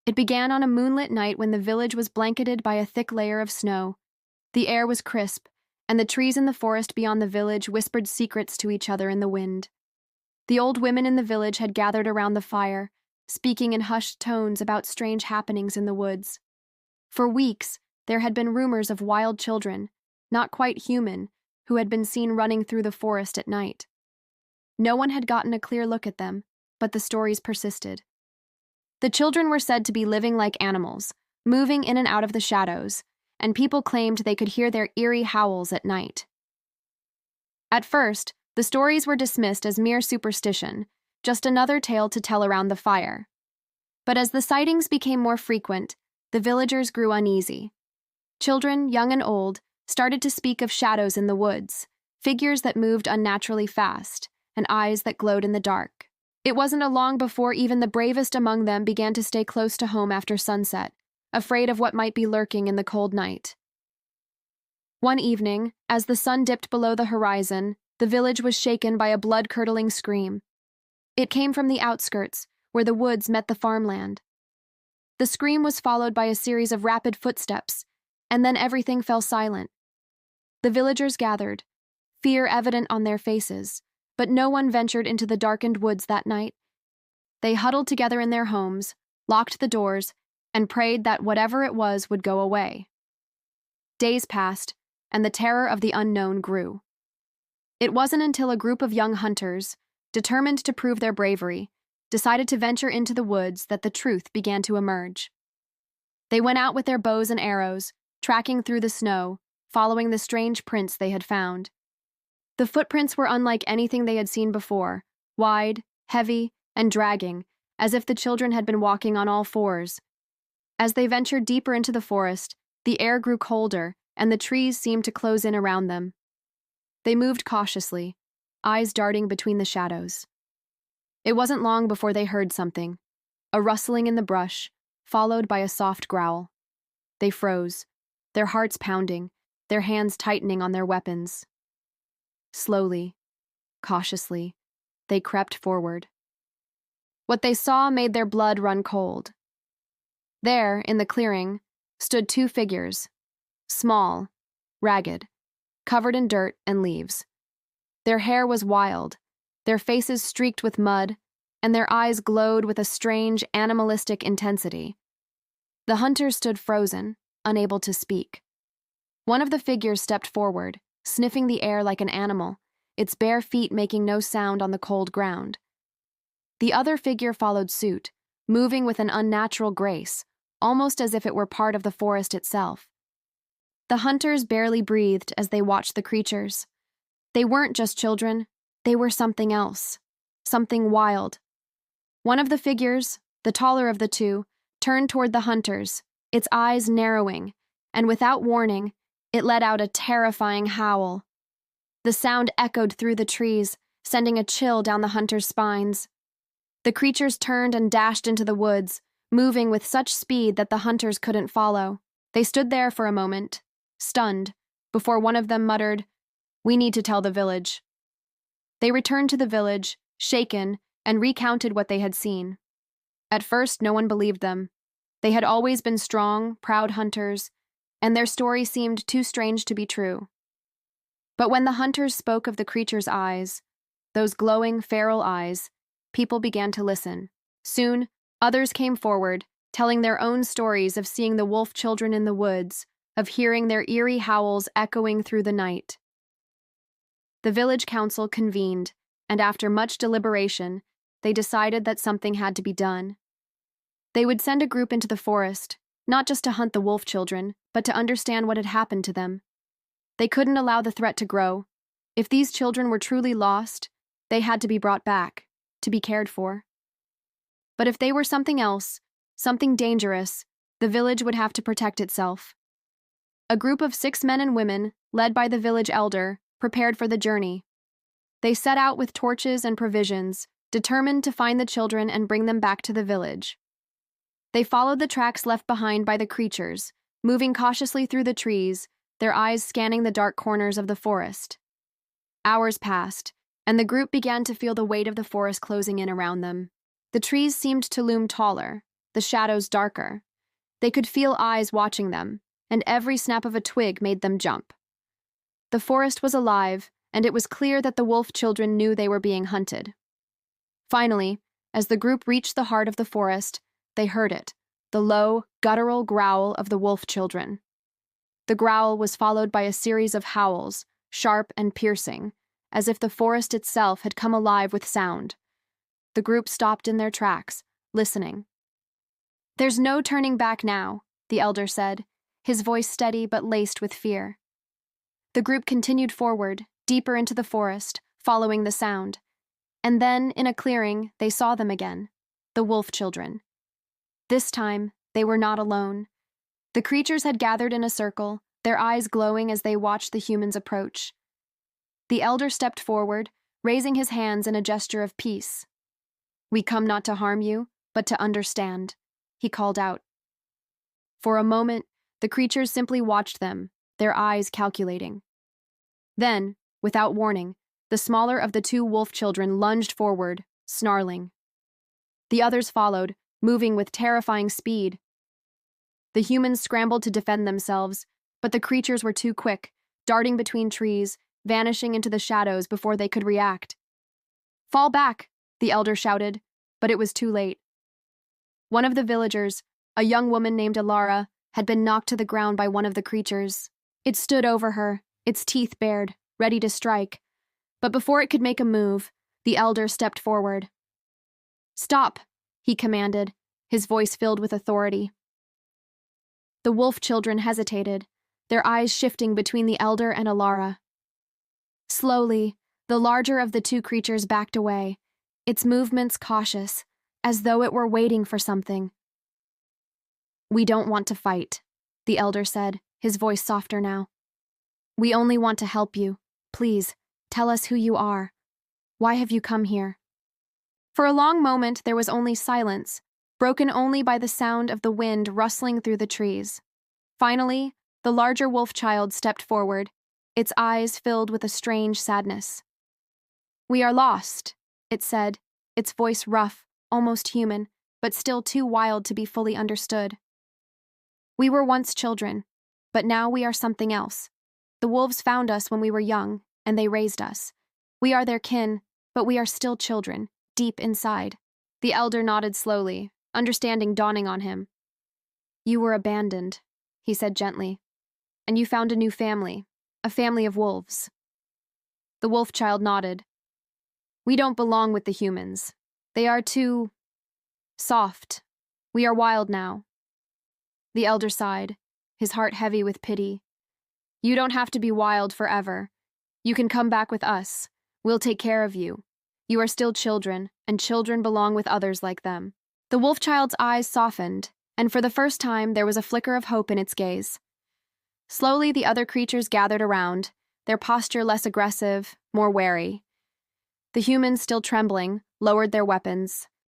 It began on a moonlit night when the village was blanketed by a thick layer of snow. The air was crisp, and the trees in the forest beyond the village whispered secrets to each other in the wind. The old women in the village had gathered around the fire, speaking in hushed tones about strange happenings in the woods. For weeks, there had been rumors of wild children, not quite human, who had been seen running through the forest at night. No one had gotten a clear look at them, but the stories persisted. The children were said to be living like animals, moving in and out of the shadows, and people claimed they could hear their eerie howls at night. At first, the stories were dismissed as mere superstition, just another tale to tell around the fire. But as the sightings became more frequent, the villagers grew uneasy. Children, young and old, started to speak of shadows in the woods, figures that moved unnaturally fast, and eyes that glowed in the dark. It wasn't long before even the bravest among them began to stay close to home after sunset, afraid of what might be lurking in the cold night. One evening, as the sun dipped below the horizon, the village was shaken by a blood-curdling scream. It came from the outskirts, where the woods met the farmland. The scream was followed by a series of rapid footsteps, and then everything fell silent. The villagers gathered, fear evident on their faces, but no one ventured into the darkened woods that night. They huddled together in their homes, locked the doors, and prayed that whatever it was would go away. Days passed, and the terror of the unknown grew. It wasn't until a group of young hunters, determined to prove their bravery, decided to venture into the woods that the truth began to emerge. They went out with their bows and arrows, tracking through the snow, following the strange prints they had found. The footprints were unlike anything they had seen before, wide, heavy, and dragging, as if the children had been walking on all fours. As they ventured deeper into the forest, the air grew colder, and the trees seemed to close in around them. They moved cautiously, eyes darting between the shadows. It wasn't long before they heard something, a rustling in the brush, followed by a soft growl. They froze, their hearts pounding, their hands tightening on their weapons. Slowly, cautiously, they crept forward. What they saw made their blood run cold. There, in the clearing, stood two figures, small, ragged, covered in dirt and leaves. Their hair was wild, their faces streaked with mud, and their eyes glowed with a strange, animalistic intensity. The hunters stood frozen, unable to speak. One of the figures stepped forward, sniffing the air like an animal, its bare feet making no sound on the cold ground. The other figure followed suit, moving with an unnatural grace, almost as if it were part of the forest itself. The hunters barely breathed as they watched the creatures. They weren't just children, they were something else, something wild. One of the figures, the taller of the two, turned toward the hunters, its eyes narrowing, and without warning, it let out a terrifying howl. The sound echoed through the trees, sending a chill down the hunters' spines. The creatures turned and dashed into the woods, moving with such speed that the hunters couldn't follow. They stood there for a moment, stunned, before one of them muttered, "We need to tell the village." They returned to the village, shaken, and recounted what they had seen. At first, no one believed them. They had always been strong, proud hunters, and their story seemed too strange to be true. But when the hunters spoke of the creature's eyes, those glowing, feral eyes, people began to listen. Soon, others came forward, telling their own stories of seeing the wolf children in the woods, of hearing their eerie howls echoing through the night. The village council convened, and after much deliberation, they decided that something had to be done. They would send a group into the forest, not just to hunt the wolf children, but to understand what had happened to them. They couldn't allow the threat to grow. If these children were truly lost, they had to be brought back, to be cared for. But if they were something else, something dangerous, the village would have to protect itself. A group of 6 men and women, led by the village elder, prepared for the journey. They set out with torches and provisions, determined to find the children and bring them back to the village. They followed the tracks left behind by the creatures, moving cautiously through the trees, their eyes scanning the dark corners of the forest. Hours passed, and the group began to feel the weight of the forest closing in around them. The trees seemed to loom taller, the shadows darker. They could feel eyes watching them, and every snap of a twig made them jump. The forest was alive, and it was clear that the wolf children knew they were being hunted. Finally, as the group reached the heart of the forest, they heard it, the low, guttural growl of the wolf children. The growl was followed by a series of howls, sharp and piercing, as if the forest itself had come alive with sound. The group stopped in their tracks, listening. "There's no turning back now," the elder said, his voice steady but laced with fear. The group continued forward, deeper into the forest, following the sound. And then, in a clearing, they saw them again, the wolf children. This time, they were not alone. The creatures had gathered in a circle, their eyes glowing as they watched the humans approach. The elder stepped forward, raising his hands in a gesture of peace. "We come not to harm you, but to understand," he called out. For a moment, the creatures simply watched them, their eyes calculating. Then, without warning, the smaller of the two wolf children lunged forward, snarling. The others followed, moving with terrifying speed. The humans scrambled to defend themselves, but the creatures were too quick, darting between trees, vanishing into the shadows before they could react. "Fall back," the elder shouted, but it was too late. One of the villagers, a young woman named Alara, had been knocked to the ground by one of the creatures. It stood over her, its teeth bared, ready to strike. But before it could make a move, the elder stepped forward. "Stop," he commanded, his voice filled with authority. The wolf children hesitated, their eyes shifting between the elder and Alara. Slowly, the larger of the two creatures backed away, its movements cautious, as though it were waiting for something. "We don't want to fight," the elder said, his voice softer now. "We only want to help you. Please, tell us who you are. Why have you come here?" For a long moment there was only silence, broken only by the sound of the wind rustling through the trees. Finally, the larger wolf child stepped forward, its eyes filled with a strange sadness. "We are lost," it said, its voice rough, almost human, but still too wild to be fully understood. "We were once children, but now we are something else. The wolves found us when we were young, and they raised us. We are their kin, but we are still children, deep inside." The elder nodded slowly, understanding dawning on him. "You were abandoned," he said gently, "and you found a new family, a family of wolves." The wolf child nodded. "We don't belong with the humans. They are too soft. We are wild now." The elder sighed, his heart heavy with pity. "You don't have to be wild forever. You can come back with us. We'll take care of you. You are still children, and children belong with others like them." The wolf child's eyes softened, and for the first time there was a flicker of hope in its gaze. Slowly the other creatures gathered around, their posture less aggressive, more wary. The humans, still trembling, lowered their weapons,